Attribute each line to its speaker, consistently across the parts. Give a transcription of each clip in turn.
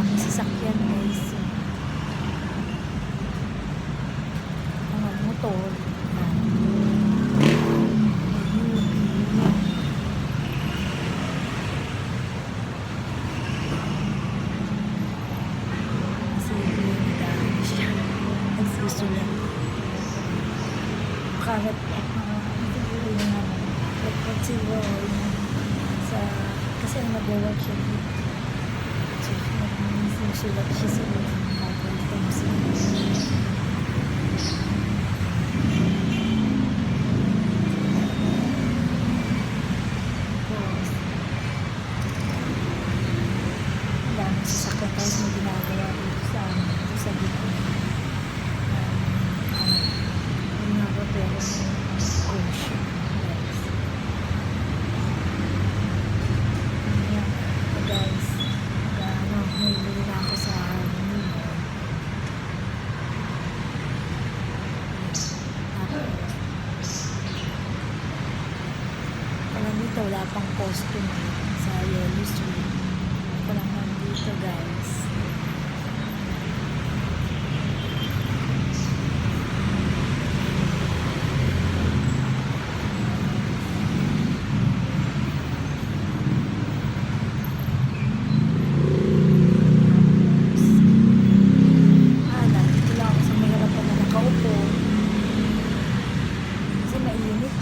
Speaker 1: daming sasakyan guys. Mga motor. Gusto niya. Karat siguro sa kasi ang nag-work siya dito. So, sinusulat siya sa dami sasakyan guys na ginagawa dito sa dito. Pero ocean guys. Ayan guys, may bili na ako sa Nino. Parang dito wala pang costume sa Yellow Street. Parang nandito guys.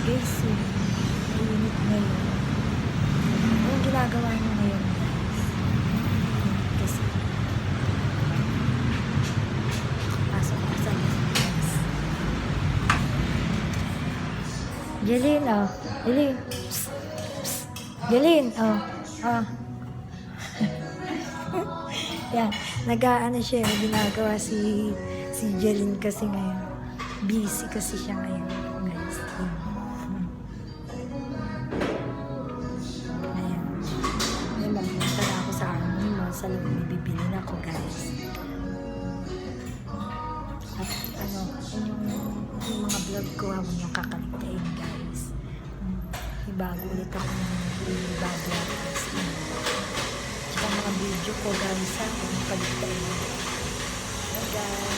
Speaker 1: Guys, mainit ngayon. Anong ginagawa niyo ngayon guys? Kasi pasok ako sa guys. Jelin, oh. Jelin. Psst, psst. Jelin, oh. Oh. Yan, nag-aano siya, ginagawa si Jelin kasi ngayon. Busy kasi siya ngayon, guys. Magpunta na ako sa Army Mall sa loob, bibili na ako guys. At yung mga vlog ko, huwag niyong kakaligtayin guys. Ibago ulit ako ng ibago guys. Tsaka mga video ko guys, huwag niyong kaligtayin. Hey guys.